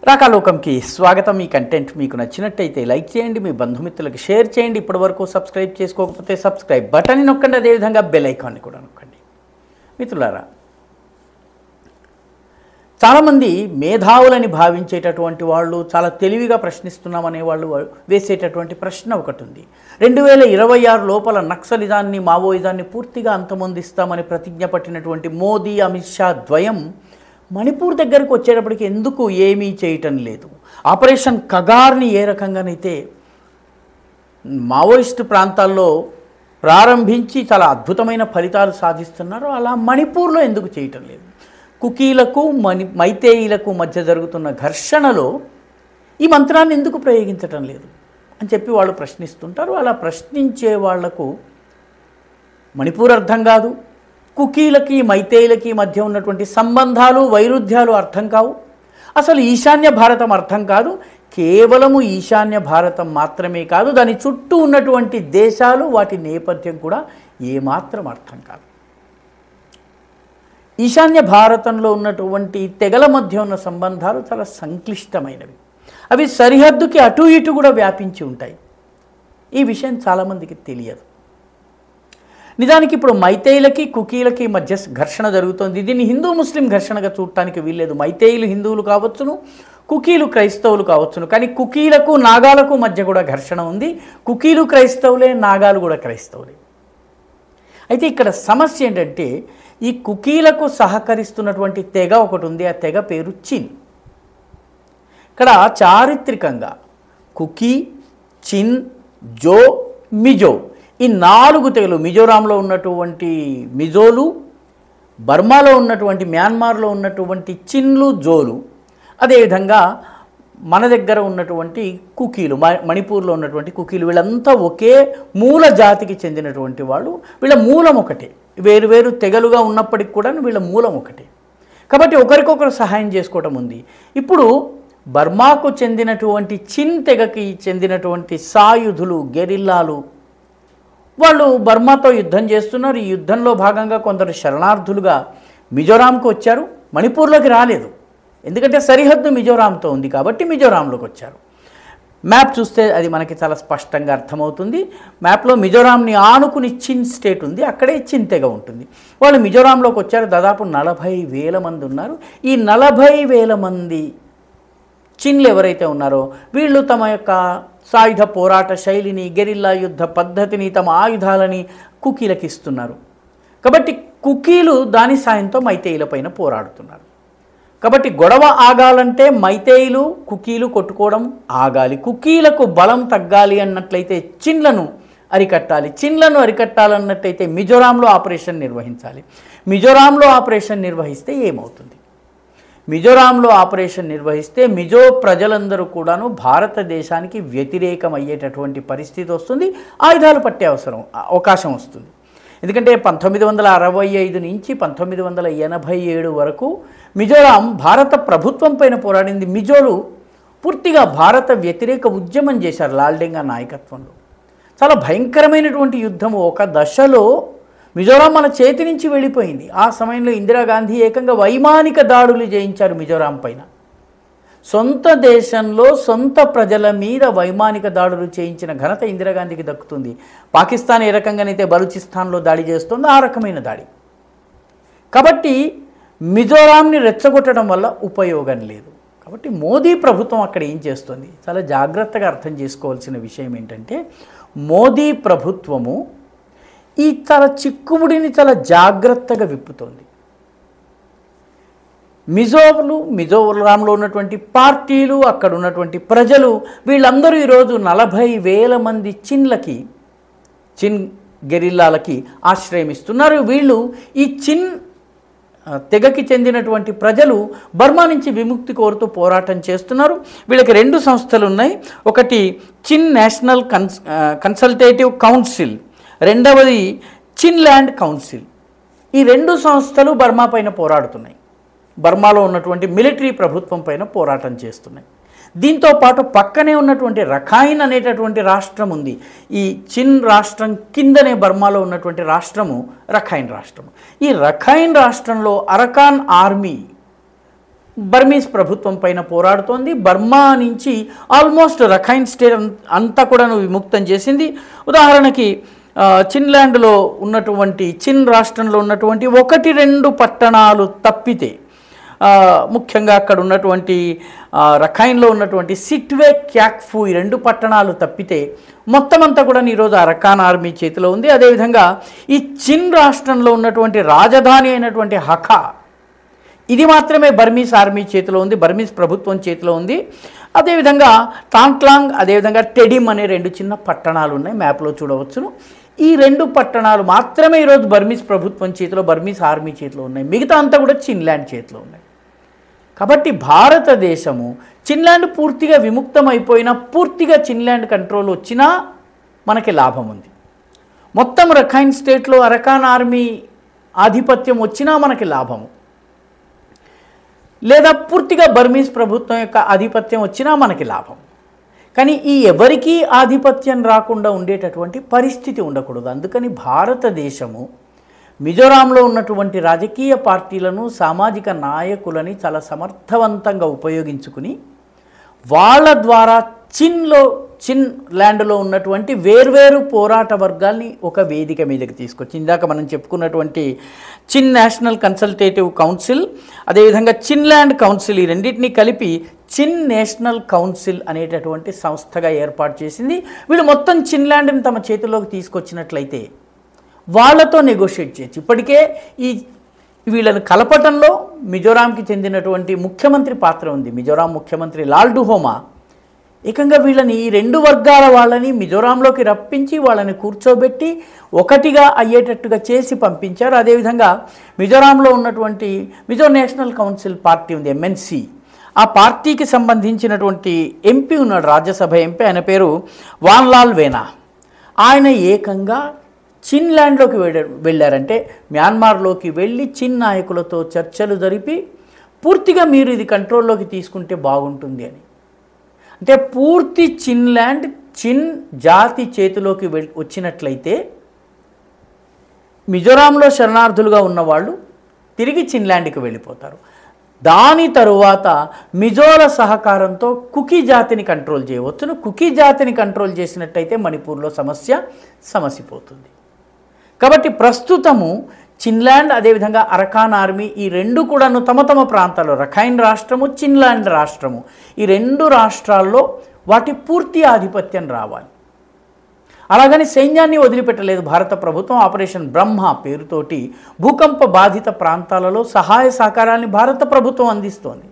రాకాలోకంకి స్వాగతం। ఈ కంటెంట్ మీకు నచ్చినట్టయితే లైక్ చేయండి, మీ బంధుమిత్రులకు షేర్ చేయండి। ఇప్పటివరకు సబ్స్క్రైబ్ చేసుకోకపోతే సబ్స్క్రైబ్ బటన్ని నొక్కండి, అదేవిధంగా బెల్ ఐకాన్ని కూడా నొక్కండి। మిత్రులారా, చాలామంది మేధావులని భావించేటటువంటి వాళ్ళు, చాలా తెలివిగా ప్రశ్నిస్తున్నామనే వాళ్ళు వేసేటటువంటి ప్రశ్న ఒకటి ఉంది। 2026 లోపల నక్సలిజాన్ని, మావోయిజాన్ని పూర్తిగా అంతమొందిస్తామని ప్రతిజ్ఞ పట్టినటువంటి మోదీ, అమిత్ షా ద్వయం మణిపూర్ దగ్గరకు వచ్చేటప్పటికి ఎందుకు ఏమీ చేయటం లేదు? ఆపరేషన్ కగార్ని ఏ రకంగానైతే మావోయిస్టు ప్రాంతాల్లో ప్రారంభించి చాలా అద్భుతమైన ఫలితాలు సాధిస్తున్నారో, అలా మణిపూర్లో ఎందుకు చేయటం లేదు? కుకీలకు మైతేయిలకు మధ్య జరుగుతున్న ఘర్షణలో ఈ మంత్రాన్ని ఎందుకు ప్రయోగించటం లేదు అని చెప్పి వాళ్ళు ప్రశ్నిస్తుంటారు। అలా ప్రశ్నించే వాళ్లకు మణిపూర్ అర్థం కాదు, కుకీలకి మైతేయిలకి మధ్య ఉన్నటువంటి సంబంధాలు, వైరుధ్యాలు అర్థం కావు, అసలు ఈశాన్య భారతం అర్థం కాదు। కేవలము ఈశాన్య భారతం మాత్రమే కాదు, దాని చుట్టూ ఉన్నటువంటి దేశాలు, వాటి నేపథ్యం కూడా ఏమాత్రం అర్థం కాదు। ఈశాన్య భారతంలో ఉన్నటువంటి తెగల మధ్య ఉన్న సంబంధాలు చాలా సంక్లిష్టమైనవి, అవి సరిహద్దుకి అటు ఇటు కూడా వ్యాపించి ఉంటాయి। ఈ విషయం చాలామందికి తెలియదు। నిజానికి ఇప్పుడు మైతేయిలకి కుకీలకి మధ్య ఘర్షణ జరుగుతోంది। దీన్ని హిందూ ముస్లిం ఘర్షణగా చూడటానికి వీల్లేదు। మైతేయిలు హిందువులు కావచ్చును, కుకీలు క్రైస్తవులు కావచ్చును, కానీ కుకీలకు నాగాలకు మధ్య కూడా ఘర్షణ ఉంది। కుకీలు క్రైస్తవులే, నాగాలు కూడా క్రైస్తవులే। అయితే ఇక్కడ సమస్య ఏంటంటే, ఈ కుకీలకు సహకరిస్తున్నటువంటి తెగ ఒకటి ఉంది, ఆ తెగ పేరు చిన్। ఇక్కడ చారిత్రికంగా కుకీ, చిన్, జో, మిజో, ఈ 4 తెగలు, మిజోరాంలో ఉన్నటువంటి మిజోలు, బర్మాలో ఉన్నటువంటి మ్యాన్మార్లో ఉన్నటువంటి చిన్లు, జోలు, అదేవిధంగా మన దగ్గర ఉన్నటువంటి కుకీలు, మణిపూర్లో ఉన్నటువంటి కుకీలు, వీళ్ళంతా ఒకే మూల జాతికి చెందినటువంటి వాళ్ళు। వీళ్ళ మూలం ఒకటే, వేరు వేరు తెగలుగా ఉన్నప్పటికి కూడా వీళ్ళ మూలం ఒకటే, కాబట్టి ఒకరికొకరు సహాయం చేసుకోవటం ఉంది। ఇప్పుడు బర్మాకు చెందినటువంటి చిన్ తెగకి చెందినటువంటి సాయుధులు, గెరిల్లాలు, వాళ్ళు బర్మాతో యుద్ధం చేస్తున్నారు। ఈ యుద్ధంలో భాగంగా కొందరు శరణార్థులుగా మిజోరాంకు వచ్చారు, మణిపూర్లోకి రాలేదు, ఎందుకంటే సరిహద్దు మిజోరాంతో ఉంది కాబట్టి మిజోరాంలోకి వచ్చారు। మ్యాప్ చూస్తే అది మనకి చాలా స్పష్టంగా అర్థమవుతుంది। మ్యాప్లో మిజోరాంని ఆనుకుని చిన్ స్టేట్ ఉంది, అక్కడే చిన్ తెగ ఉంటుంది। వాళ్ళు మిజోరాంలోకి వచ్చారు, దాదాపు 40,000 మంది ఉన్నారు। ఈ 40,000 మంది చిన్లు ఎవరైతే ఉన్నారో వీళ్ళు తమ యొక్క సాయుధ పోరాట శైలిని, గెరిల్లా యుద్ధ పద్ధతిని, తమ ఆయుధాలని కుకీలకు ఇస్తున్నారు। కాబట్టి కుకీలు దాని సాయంతో మైతేయిల పైన పోరాడుతున్నారు। కాబట్టి గొడవ ఆగాలంటే మైతేయిలు, కుకీలు కొట్టుకోవడం ఆగాలి। కుకీలకు బలం తగ్గాలి అన్నట్లయితే చిన్లను అరికట్టాలి, చిన్లను అరికట్టాలన్నట్టయితే మిజోరాంలో ఆపరేషన్ నిర్వహించాలి। మిజోరాంలో ఆపరేషన్ నిర్వహిస్తే ఏమవుతుంది? మిజోరాంలో ఆపరేషన్ నిర్వహిస్తే మిజో ప్రజలందరూ కూడాను భారతదేశానికి వ్యతిరేకం అయ్యేటటువంటి పరిస్థితి వస్తుంది, ఆయుధాలు పట్టే అవకాశం వస్తుంది। ఎందుకంటే 1965 నుంచి 1987 వరకు మిజోరాం భారత ప్రభుత్వం పైన పోరాడింది। మిజోలు పూర్తిగా భారత వ్యతిరేక ఉద్యమం చేశారు లాల్డెంగా నాయకత్వంలో। చాలా భయంకరమైనటువంటి యుద్ధము, ఒక దశలో మిజోరాం మన చేతి నుంచి వెళ్ళిపోయింది। ఆ సమయంలో ఇందిరాగాంధీ ఏకంగా వైమానిక దాడులు చేయించారు మిజోరాం పైన। సొంత దేశంలో సొంత ప్రజల మీద వైమానిక దాడులు చేయించిన ఘనత ఇందిరాగాంధీకి దక్కుతుంది। పాకిస్తాన్ ఏ రకంగానైతే బలూచిస్తాన్లో దాడి చేస్తుందో ఆ రకమైన దాడి। కాబట్టి మిజోరాంని రెచ్చగొట్టడం వల్ల ఉపయోగం లేదు। కాబట్టి మోదీ ప్రభుత్వం అక్కడ ఏం చేస్తుంది? చాలా జాగ్రత్తగా అర్థం చేసుకోవాల్సిన విషయం ఏంటంటే, మోదీ ప్రభుత్వము ఈ చాలా చిక్కుముడిని చాలా జాగ్రత్తగా విప్పుతోంది। మిజోరాంలో ఉన్నటువంటి పార్టీలు, అక్కడ ఉన్నటువంటి ప్రజలు, వీళ్ళందరూ ఈరోజు 40,000 మంది చిన్ గెరిల్లాలకి ఆశ్రయం ఇస్తున్నారు। వీళ్ళు ఈ చిన్ తెగకి చెందినటువంటి ప్రజలు బర్మా నుంచి విముక్తి కోరుతూ పోరాటం చేస్తున్నారు। వీళ్ళకి 2 సంస్థలు ఉన్నాయి, ఒకటి చిన్ నేషనల్ కన్సల్టేటివ్ కౌన్సిల్, రెండవది చిన్ ల్యాండ్ కౌన్సిల్। ఈ 2 సంస్థలు బర్మా పైన పోరాడుతున్నాయి, బర్మాలో ఉన్నటువంటి మిలిటరీ ప్రభుత్వం పైన పోరాటం చేస్తున్నాయి। దీంతో పాటు పక్కనే ఉన్నటువంటి రఖైన్ అనేటటువంటి రాష్ట్రం ఉంది। ఈ చిన్ రాష్ట్రం కిందనే బర్మాలో ఉన్నటువంటి రాష్ట్రము రఖైన్ రాష్ట్రము। ఈ రఖైన్ రాష్ట్రంలో అరకాన్ ఆర్మీ బర్మీస్ ప్రభుత్వం పైన పోరాడుతోంది. బర్మా నుంచి ఆల్మోస్ట్ రఖైన్ స్టేట్ అంతా కూడా విముక్తం చేసింది. ఉదాహరణకి చిన్లాండ్లో ఉన్నటువంటి చిన్ రాష్ట్రంలో ఉన్నటువంటి 1-2 పట్టణాలు తప్పితే, ముఖ్యంగా అక్కడ ఉన్నటువంటి రఖైన్లో ఉన్నటువంటి సిట్వే, క్యాక్ఫు ఈ 2 పట్టణాలు తప్పితే మొత్తం అంతా కూడా ఈరోజు అరకాన్ ఆర్మీ చేతిలో ఉంది. అదేవిధంగా ఈ చిన్ రాష్ట్రంలో ఉన్నటువంటి రాజధాని అయినటువంటి హకా, ఇది మాత్రమే బర్మీస్ ఆర్మీ చేతిలో ఉంది, బర్మీస్ ప్రభుత్వం చేతిలో ఉంది. అదేవిధంగా టాంక్లాంగ్, అదేవిధంగా టెడిమ్ అనే 2 చిన్న పట్టణాలు ఉన్నాయి, మ్యాప్లో చూడవచ్చును. ఈ 2 పట్టణాలు మాత్రమే ఈరోజు బర్మీస్ ప్రభుత్వం చేతిలో, బర్మీస్ ఆర్మీ చేతిలో ఉన్నాయి. మిగతా అంతా కూడా చిన్లాండ్ చేతిలో ఉన్నాయి. కాబట్టి భారతదేశము చిన్లాండ్ పూర్తిగా విముక్తం అయిపోయినా, పూర్తిగా చిన్లాండ్ కంట్రోల్ వచ్చినా మనకి లాభం ఉంది. మొత్తం రఖైన్ స్టేట్లో అరకాన్ ఆర్మీ ఆధిపత్యం వచ్చినా మనకి లాభము, లేదా పూర్తిగా బర్మీస్ ప్రభుత్వం యొక్క ఆధిపత్యం వచ్చినా మనకి లాభం. కానీ ఈ ఎవరికీ ఆధిపత్యం రాకుండా ఉండేటటువంటి పరిస్థితి ఉండకూడదు. అందుకని భారతదేశము మిజోరాంలో ఉన్నటువంటి రాజకీయ పార్టీలను, సామాజిక నాయకులని చాలా సమర్థవంతంగా ఉపయోగించుకుని వాళ్ళ ద్వారా చిన్ ల్యాండ్లో ఉన్నటువంటి వేర్వేరు పోరాట వర్గాల్ని ఒక వేదిక మీదకి తీసుకొచ్చి, ఇందాక మనం చెప్పుకున్నటువంటి చిన్ నేషనల్ కన్సల్టేటివ్ కౌన్సిల్, అదేవిధంగా చిన్ ల్యాండ్ కౌన్సిల్, ఈ రెండింటినీ కలిపి చిన్ నేషనల్ కౌన్సిల్ అనేటటువంటి సంస్థగా ఏర్పాటు చేసింది. వీళ్ళు మొత్తం చిన్ ల్యాండ్ని తమ చేతిలోకి తీసుకొచ్చినట్లయితే వాళ్ళతో నెగోషియేట్ చేయొచ్చు. ఇప్పటికే వీళ్ళని కలపటంలో మిజోరాంకి చెందినటువంటి ముఖ్యమంత్రి పాత్ర ఉంది. మిజోరాం ముఖ్యమంత్రి లాల్డుహోమా ఏకంగా వీళ్ళని ఈ 2 వర్గాల వాళ్ళని మిజోరాంలోకి రప్పించి వాళ్ళని కూర్చోబెట్టి ఒకటిగా అయ్యేటట్టుగా చేసి పంపించారు. అదేవిధంగా మిజోరాంలో ఉన్నటువంటి మిజో నేషనల్ కౌన్సిల్ పార్టీ ఉంది, MNC. ఆ పార్టీకి సంబంధించినటువంటి ఎంపీ ఉన్నాడు, రాజ్యసభ ఎంపీ, ఆయన పేరు వాన్లాల్ వేనా. ఆయన ఏకంగా చిన్ ల్యాండ్లోకి వెళ్ళారంటే మ్యాన్మార్లోకి వెళ్ళి చిన్ నాయకులతో చర్చలు జరిపి పూర్తిగా మీరు ఇది కంట్రోల్లోకి తీసుకుంటే బాగుంటుంది అని. అంటే పూర్తి చిన్ ల్యాండ్ చిన్ జాతి చేతిలోకి వచ్చినట్లయితే మిజోరాంలో శరణార్థులుగా ఉన్నవాళ్ళు తిరిగి చిన్ ల్యాండ్కి వెళ్ళిపోతారు. దాని తరువాత మిజోల సహకారంతో కుకీ జాతిని కంట్రోల్ చేయవచ్చును. కుకీ జాతిని కంట్రోల్ చేసినట్టయితే మణిపూర్లో సమసిపోతుంది. కాబట్టి ప్రస్తుతము చిన్లాండ్, అదేవిధంగా అరకాన్ ఆర్మీ, ఈ 2 కూడాను తమ తమ ప్రాంతాల్లో, రఖైన్ రాష్ట్రము, చిన్లాండ్ రాష్ట్రము, ఈ 2 రాష్ట్రాల్లో వాటి పూర్తి ఆధిపత్యం రావాలి. అలాగని సైన్యాన్ని వదిలిపెట్టలేదు భారత ప్రభుత్వం. ఆపరేషన్ బ్రహ్మ పేరుతోటి భూకంప బాధిత ప్రాంతాలలో సహాయ సహకారాన్ని భారత ప్రభుత్వం అందిస్తోంది.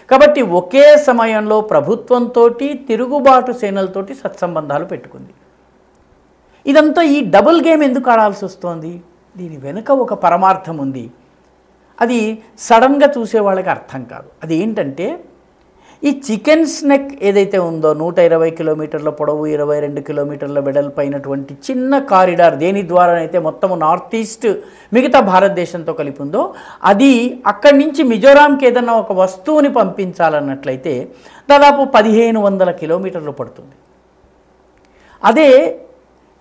కాబట్టి ఒకే సమయంలో ప్రభుత్వంతో తిరుగుబాటు సేనలతోటి సత్సంబంధాలు పెట్టుకుంది. ఇదంతా ఈ డబుల్ గేమ్ ఎందుకు ఆడాల్సి వస్తోంది? దీని వెనుక ఒక పరమార్థం ఉంది. అది సడన్గా చూసే వాళ్ళకి అర్థం కాదు. అది ఏంటంటే, ఈ చికెన్స్ నెక్ ఏదైతే ఉందో 120 కిలోమీటర్ల పొడవు, 22 కిలోమీటర్ల వెడల్పైనటువంటి చిన్న కారిడార్, దేని ద్వారా అయితే మొత్తము నార్త్ ఈస్ట్ మిగతా భారతదేశంతో కలిపి ఉందో, అది అక్కడి నుంచి మిజోరాంకి ఏదన్నా ఒక వస్తువుని పంపించాలన్నట్లయితే దాదాపు 1500 కిలోమీటర్లు పడుతుంది. అదే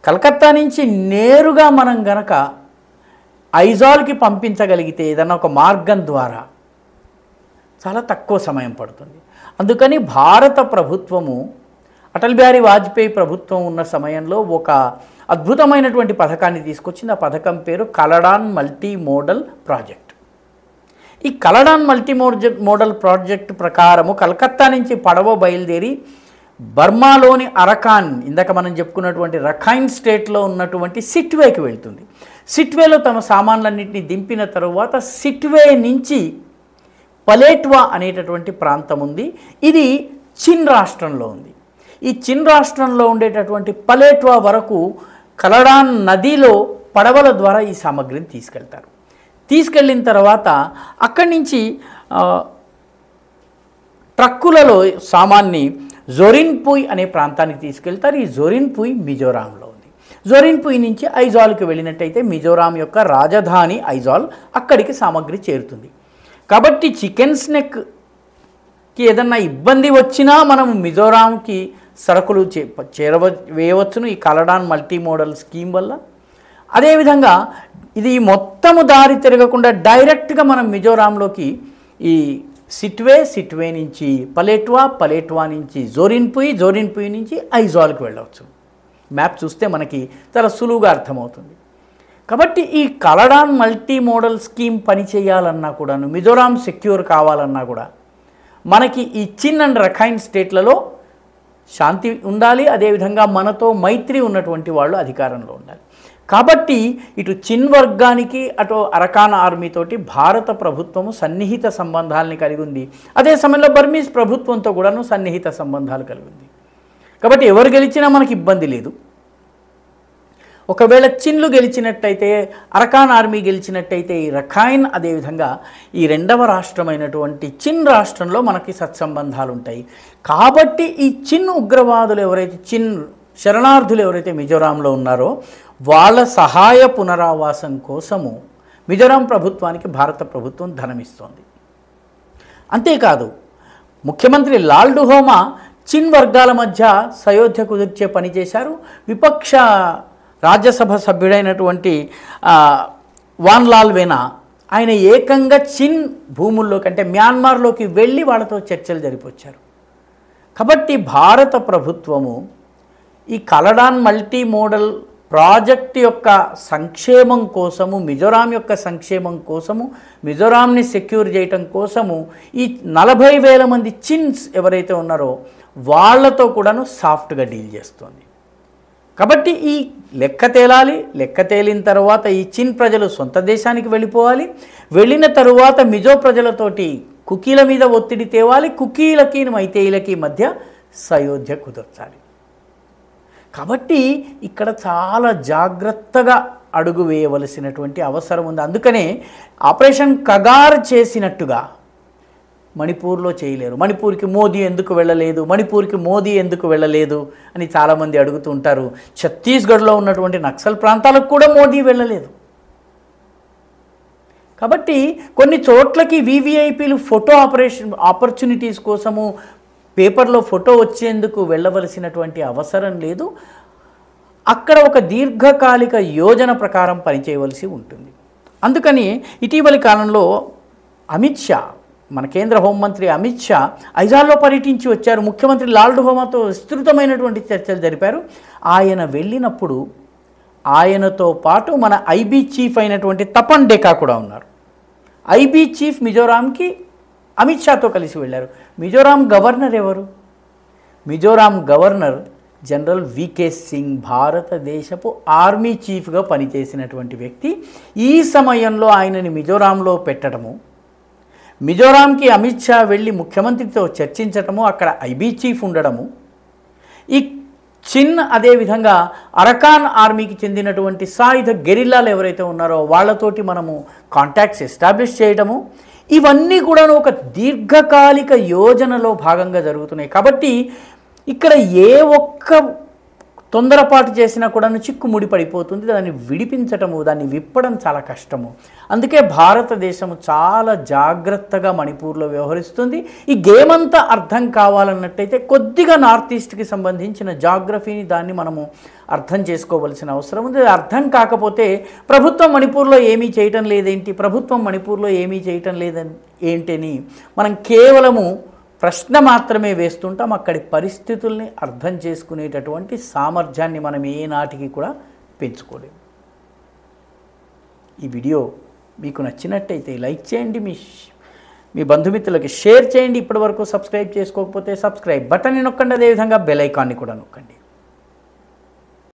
కలకత్తా నుంచి నేరుగా మనం గనక ఐజాల్కి పంపించగలిగితే ఏదన్నా ఒక మార్గం ద్వారా చాలా తక్కువ సమయం పడుతుంది. అందుకని భారత ప్రభుత్వము, అటల్ బిహారీ వాజ్పేయి ప్రభుత్వం ఉన్న సమయంలో ఒక అద్భుతమైనటువంటి పథకాన్ని తీసుకొచ్చింది. ఆ పథకం పేరు కలడాన్ మల్టీ మోడల్ ప్రాజెక్ట్. ఈ కలడాన్ మల్టీ మోడల్ ప్రాజెక్ట్ ప్రకారము కలకత్తా నుంచి పడవ బయలుదేరి బర్మాలోని అరకాన్, ఇందాక మనం చెప్పుకున్నటువంటి రఖైన్ స్టేట్లో ఉన్నటువంటి సిట్వేకి వెళ్తుంది. సిట్వేలో తమ సామాన్లన్నింటినీ దింపిన తరువాత సిట్వే నుంచి పలేట్వా అనేటటువంటి ప్రాంతం ఉంది. ఇది చిన్ రాష్ట్రంలో ఉంది. ఈ చిన్ రాష్ట్రంలో ఉండేటటువంటి పలేట్వా వరకు కలడాన్ నదిలో పడవల ద్వారా ఈ సామగ్రిని తీసుకెళ్తారు. తీసుకెళ్ళిన తర్వాత అక్కడి నుంచి ట్రక్కులలో సామాన్ని జోరిన్పుయ్ అనే ప్రాంతానికి తీసుకెళ్తారు. ఈ జోరిన్పుయ్ మిజోరాంలో ఉంది. జోరిన్పుయ్ నుంచి ఐజాల్కి వెళ్ళినట్టయితే మిజోరాం యొక్క రాజధాని ఐజాల్, అక్కడికి సామగ్రి చేరుతుంది. కాబట్టి చికెన్స్ నెక్కి ఏదన్నా ఇబ్బంది వచ్చినా మనం మిజోరాంకి సరుకులు వేయవచ్చును ఈ కలడాన్ మల్టీ మోడల్ స్కీమ్ వల్ల. అదేవిధంగా ఇది మొత్తము దారి తిరగకుండా డైరెక్ట్గా మనం మిజోరాంలోకి ఈ సిట్వే నుంచి పలేట్వా నుంచి జోరిన్పుయి నుంచి ఐజాల్కి వెళ్ళవచ్చు. మ్యాప్ చూస్తే మనకి చాలా సులువుగా అర్థమవుతుంది. కాబట్టి ఈ కలడాన్ మల్టీ మోడల్ స్కీమ్ పనిచేయాలన్నా కూడాను, మిజోరాం సెక్యూర్ కావాలన్నా కూడా మనకి ఈ చిన్ అండ్ రఖైన్ స్టేట్లలో శాంతి ఉండాలి, అదేవిధంగా మనతో మైత్రి ఉన్నటువంటి వాళ్ళు అధికారంలో ఉండాలి. కాబట్టి ఇటు చిన్ వర్గానికి అటు అరకాన్ ఆర్మీతోటి భారత ప్రభుత్వము సన్నిహిత సంబంధాలని కలిగి ఉంది. అదే సమయంలో బర్మీస్ ప్రభుత్వంతో కూడాను సన్నిహిత సంబంధాలు కలిగి ఉంది. కాబట్టి ఎవరు గెలిచినా మనకి ఇబ్బంది లేదు. ఒకవేళ చిన్లు గెలిచినట్టయితే, అరకాన్ ఆర్మీ గెలిచినట్టయితే ఈ రఖైన్, అదేవిధంగా ఈ రెండవ రాష్ట్రమైనటువంటి చిన్ రాష్ట్రంలో మనకి సత్సంబంధాలు ఉంటాయి. కాబట్టి ఈ చిన్ ఉగ్రవాదులు ఎవరైతే, చిన్ శరణార్థులు ఎవరైతే మిజోరాంలో ఉన్నారో వాళ్ళ సహాయ పునరావాసం కోసము మిజోరాం ప్రభుత్వానికి భారత ప్రభుత్వం ధనమిస్తోంది. అంతేకాదు ముఖ్యమంత్రి లాల్డుహోమా చిన్ వర్గాల మధ్య సయోధ్య కుదిర్చే పని చేశారు. విపక్ష రాజ్యసభ సభ్యుడైనటువంటి వాన్లాల్ వేనా ఆయన ఏకంగా చిన్ భూముల్లోకి అంటే మ్యాన్మార్లోకి వెళ్ళి వాళ్ళతో చర్చలు జరిపొచ్చారు. కాబట్టి భారత ప్రభుత్వము ఈ కలడాన్ మల్టీ మోడల్ ప్రాజెక్ట్ యొక్క సంక్షేమం కోసము, మిజోరాం యొక్క సంక్షేమం కోసము, మిజోరాంని సెక్యూర్ చేయటం కోసము ఈ 40,000 మంది చిన్స్ ఎవరైతే ఉన్నారో వాళ్ళతో కూడాను సాఫ్ట్గా డీల్ చేస్తుంది. కాబట్టి ఈ లెక్క తేలాలి. లెక్క తేలిన తర్వాత ఈ చిన్ ప్రజలు సొంత దేశానికి వెళ్ళిపోవాలి. వెళ్ళిన తరువాత మిజో ప్రజలతోటి కుకీల మీద ఒత్తిడి తేవాలి. కుకీలకి మైతేయులకి మధ్య సయోధ్య కుదర్చాలి. కాబట్టి ఇక్కడ చాలా జాగ్రత్తగా అడుగు వేయవలసినటువంటి అవసరం ఉంది. అందుకనే ఆపరేషన్ కగార్ చేసినట్టుగా మణిపూర్లో చేయలేరు. మణిపూర్కి మోదీ ఎందుకు వెళ్ళలేదు అని చాలామంది అడుగుతూ ఉంటారు. ఛత్తీస్గఢ్లో ఉన్నటువంటి నక్సల్ ప్రాంతాలకు కూడా మోదీ వెళ్ళలేదు. కాబట్టి కొన్ని చోట్లకి వివిఐపీలు ఫోటో ఆపర్చునిటీస్ కోసము పేపర్లో ఫోటో వచ్చేందుకు వెళ్ళవలసినటువంటి అవసరం లేదు. అక్కడ ఒక దీర్ఘకాలిక యోజన ప్రకారం పనిచేయవలసి ఉంటుంది. అందుకని ఇటీవలి కాలంలో అమిత్ షా, మన కేంద్ర హోంమంత్రి అమిత్ షా ఐజాల్లో పర్యటించి వచ్చారు. ముఖ్యమంత్రి లాల్డుహోమాతో విస్తృతమైనటువంటి చర్చలు జరిపారు. ఆయన వెళ్ళినప్పుడు ఆయనతో పాటు మన ఐబీ చీఫ్ అయినటువంటి తపన్ డేకా కూడా ఉన్నారు. ఐబీ చీఫ్ మిజోరాంకి అమిత్ షాతో కలిసి వెళ్ళారు. మిజోరాం గవర్నర్ ఎవరు? Mizoram governor general V K Singh, భారతదేశపు ఆర్మీ చీఫ్గా పనిచేసినటువంటి వ్యక్తి. ఈ సమయంలో ఆయనని మిజోరాంలో పెట్టడము, మిజోరాంకి అమిత్ షా వెళ్ళి ముఖ్యమంత్రితో చర్చించటము, అక్కడ ఐబీ చీఫ్ ఉండడము, ఈ చిన్ అదేవిధంగా అరకాన్ ఆర్మీకి చెందినటువంటి సాయుధ గెరిల్లాలు ఎవరైతే ఉన్నారో వాళ్ళతోటి మనము కాంటాక్ట్స్ ఎస్టాబ్లిష్ చేయడము, ఇవన్నీ కూడా ఒక దీర్ఘకాలిక యోజనలో భాగంగా జరుగుతున్నాయి. కాబట్టి ఇక్కడ ఏ ఒక్క తొందరపాటు చేసినా కూడా చిక్కుముడి పడిపోతుంది. దాన్ని విడిపించటము, దాన్ని విప్పడం చాలా కష్టము. అందుకే భారతదేశము చాలా జాగ్రత్తగా మణిపూర్లో వ్యవహరిస్తుంది. ఈ గేమ్ అంతా అర్థం కావాలన్నట్టయితే కొద్దిగా నార్త్ ఈస్ట్కి సంబంధించిన జాగ్రఫీని దాన్ని మనము అర్థం చేసుకోవలసిన అవసరం ఉంది. అర్థం కాకపోతే ప్రభుత్వం మణిపూర్లో ఏమీ చేయటం లేదేంటి, ప్రభుత్వం మణిపూర్లో ఏమీ చేయటం ఏంటని మనం కేవలము ప్రశ్న మాత్రమే వేస్తుంటాం. అక్కడి పరిస్థితుల్ని అర్థం చేసుకునేటటువంటి సామర్థ్యాన్ని మనం ఏనాటికి కూడా పెంచుకోలేము. ఈ వీడియో మీకు నచ్చినట్టయితే లైక్ చేయండి, మీ బంధుమిత్రులకి షేర్ చేయండి. ఇప్పటివరకు సబ్స్క్రైబ్ చేసుకోకపోతే సబ్స్క్రైబ్ బటన్ని నొక్కండి, అదేవిధంగా బెల్ ఐకాన్ని కూడా నొక్కండి.